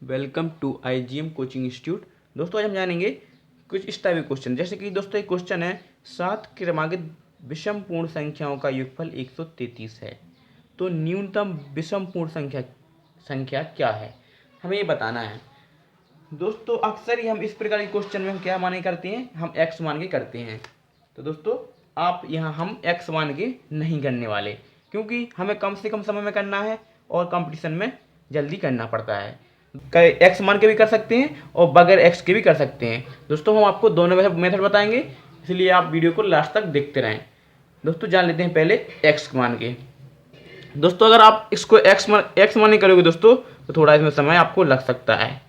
Welcome to IGM coaching institute. दोस्तों आज हम जानेंगे कुछ इस टाइप के क्वेश्चन, जैसे कि दोस्तों एक क्वेश्चन है 7 क्रमांकित विषम पूर्ण संख्याओं का योगफल 133 है, तो न्यूनतम विषम पूर्ण संख्या क्या है, हमें ये बताना है। दोस्तों अक्सर ही हम इस प्रकार के क्वेश्चन में हम क्या माने करते हैं, हम x मान के करते हैं। तो दोस्तों आप यहाँ हम x मान के नहीं करने वाले, क्योंकि हमें कम से कम समय में करना है और कंपटीशन में जल्दी करना पड़ता है। एक्स मान के भी कर सकते हैं और बगैर एक्स के भी कर सकते हैं। दोस्तों हम आपको दोनों मेथड बताएंगे, इसलिए आप वीडियो को लास्ट तक देखते रहें। दोस्तों जान लेते हैं पहले एक्स मान के। दोस्तों अगर आप इसको एक्स मान नहीं करोगे दोस्तों, तो थोड़ा इसमें समय आपको लग सकता है।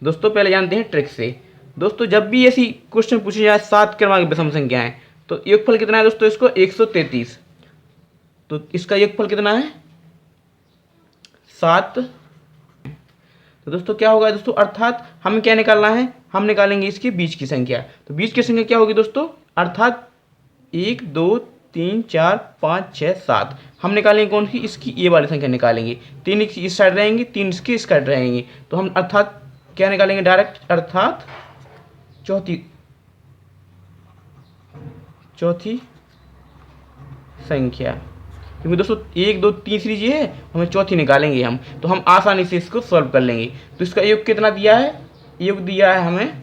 दोस्तों पहले जानते हैं ट्रिक से। दोस्तों जब भी ऐसी क्वेश्चन पूछी जाए 7 क्रमांक विषम संख्याएं, तो योगफल कितना है दोस्तों, इसको 133। तो इसका योगफल कितना है 7। तो दोस्तों क्या होगा दोस्तों, अर्थात हमें क्या निकालना है, हम निकालेंगे इसके बीच की संख्या। तो बीच की संख्या क्या होगी दोस्तों, अर्थात 1 2 3 4 5 6 7 हम निकालेंगे कौन सी, इसकी ये वाली संख्या निकालेंगे। 3 इस साइड रहेंगे, 3 इसके इस साइड रहेंगे, तो हम अर्थात क्या निकालेंगे डायरेक्ट, अर्थात चौथी संख्या। क्योंकि दोस्तों 1 2 तीसरी जी है, हमें चौथी निकालेंगे हम, तो हम आसानी से इसको सॉल्व कर लेंगे। तो इसका योग कितना दिया है, योग दिया है हमें,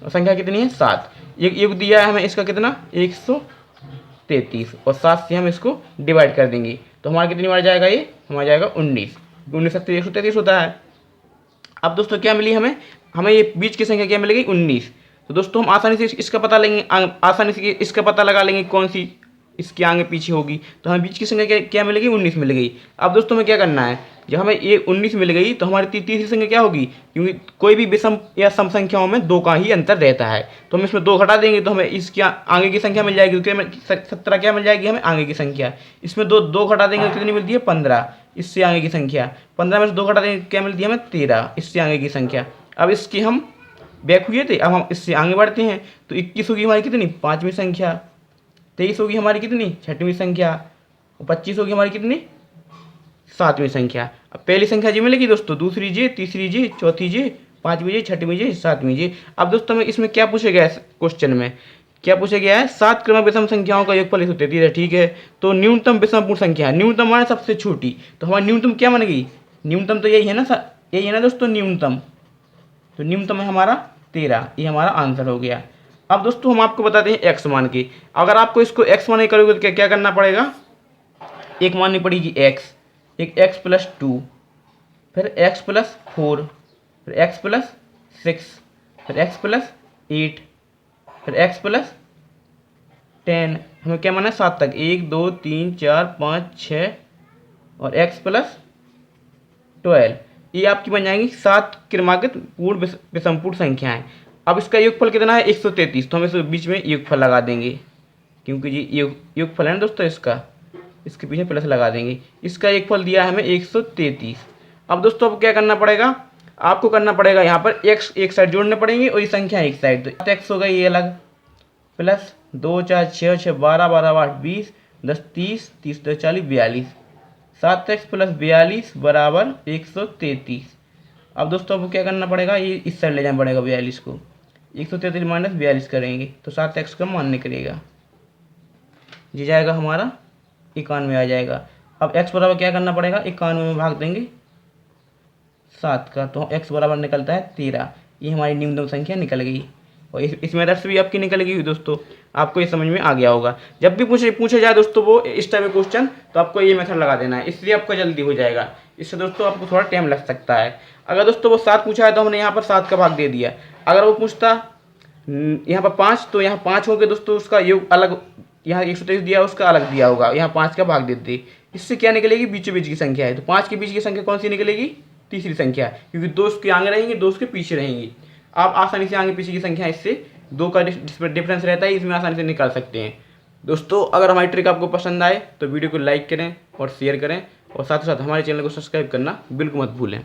संख्या कितनी है 7। योग दिया है हमें इसका कितना 133, और 7 से हम इसको डिवाइड कर देंगे, तो हमारा कितनी बार जाएगा, ये हमारा जाएगा 19। 19 से 133 होता है। अब दोस्तों क्या मिली हमें ये बीच की संख्या क्या मिलेगी 19। तो दोस्तों हम आसानी से इसका पता लेंगे, आसानी से इसका पता लगा लेंगे कौन सी इसके आगे पीछे होगी। तो हमें बीच की संख्या क्या मिलेगी 19 मिल गई। अब दोस्तों हमें क्या करना है, जब हमें ये 19 मिल गई तो हमारी तीसरी संख्या क्या होगी, क्योंकि कोई भी विषम या सम संख्याओं में 2 का ही अंतर रहता है, तो हम इसमें 2 घटा देंगे तो हमें इसकी आगे की संख्या मिल जाएगी। 17 क्या मिल जाएगी हमें आगे की संख्या, इसमें दो घटा देंगे तो कितनी मिलती है 15, इससे आगे की संख्या। 15 में से 2 घटा देंगे क्या मिलती है हमें 13, इससे आगे की संख्या। अब इसकी हम बैक हुए थे, अब हम इससे आगे बढ़ते हैं। तो 21 होगी हमारी कितनी 5वीं संख्या, 23 होगी हमारी कितनी 6वीं संख्या, और 25 होगी हमारी कितनी 7वीं संख्या। अब पहली संख्या जी मिलेगी दोस्तों, दूसरी जी, तीसरी जी, चौथी जी, 5वीं जी, 6वीं जी, 7वीं जी। अब दोस्तों हमें इसमें क्या पूछा गया है, क्वेश्चन में क्या पूछा गया है, 7 क्रम विषम संख्याओं का योगफल 133 है, ठीक है। तो न्यूनतम विषम पूर्ण संख्या, न्यूनतम माने सबसे छोटी, तो हमारी न्यूनतम क्या बनेगी, न्यूनतम तो यही है ना, यही है ना दोस्तों न्यूनतम। तो न्यूनतम है हमारा 13, ये हमारा आंसर हो गया। अब दोस्तों हम आपको बताते हैं एक्स मान के। अगर आपको इसको एक्स मान करोगे तो क्या करना पड़ेगा, एक माननी पड़ेगी एक्स, एक एक्स प्लस 2, फिर एक्स प्लस 4, फिर एक्स प्लस 6, फिर एक्स प्लस 8, फिर एक्स प्लस 10। हमें क्या माना है 7 तक, 1 2 3 4 5 6 और एक्स प्लस 12। ये आपकी बन जाएंगी 7 क्रमांकित पूर्ण विषम पूर्ण संख्याएं। अब इसका योगफल कितना है 133, तो हम इस बीच में योगफल लगा देंगे, क्योंकि जी योगफल है ना दोस्तों इसका, इसके पीछे प्लस लगा देंगे। इसका योगफल दिया है हमें 133। अब दोस्तों अब क्या करना पड़ेगा, आपको करना पड़ेगा यहाँ पर एक्स एक साइड जोड़ने पड़ेंगे और ये संख्या एक साइड, तो एक्स होगा ये अलग, प्लस 2 4 6 6 12 12 8 20 10 30 30 10 40 42, 7x प्लस 42 बराबर 133। अब दोस्तों अब क्या करना पड़ेगा, ये इस साइड ले जाना पड़ेगा 42 को, 133 माइनस 42 करेंगे तो 7x का मान निकलेगा, ये जाएगा हमारा 91 आ जाएगा। अब x बराबर क्या करना पड़ेगा, 91 में भाग देंगे 7 का, तो x बराबर निकलता है 13। ये हमारी न्यूनतम संख्या निकल गई, और इस मेथड से भी आपकी निकल गई दोस्तों। आपको ये समझ में आ गया होगा। जब भी पूछे जाए दोस्तों वो इस टाइप के क्वेश्चन, तो आपको ये मेथड लगा देना है, इसलिए आपको जल्दी हो जाएगा। इससे दोस्तों आपको थोड़ा टाइम लग सकता है। अगर दोस्तों वो 7 पूछा है तो हमने यहाँ पर 7 का भाग दे दिया। अगर वो पूछता यहाँ पर 5, तो यहाँ 5 हो गए दोस्तों, उसका योग अलग, यहाँ 123 दिया उसका अलग दिया होगा, यहाँ 5 का भाग देते। इससे क्या निकलेगी, बीचों बीच की संख्या है, तो 5 के बीच की संख्या कौन सी निकलेगी, तीसरी संख्या, क्योंकि 2 उसके आगे रहेंगी 2 उसके पीछे रहेंगी। आप आसानी से आगे पीछे की संख्या, इससे 2 का डिफरेंस रहता है, इसमें आसानी से निकाल सकते हैं। दोस्तों अगर हमारी ट्रिक आपको पसंद आए तो वीडियो को लाइक करें और शेयर करें, और साथ ही साथ हमारे चैनल को सब्सक्राइब करना बिल्कुल मत भूलें।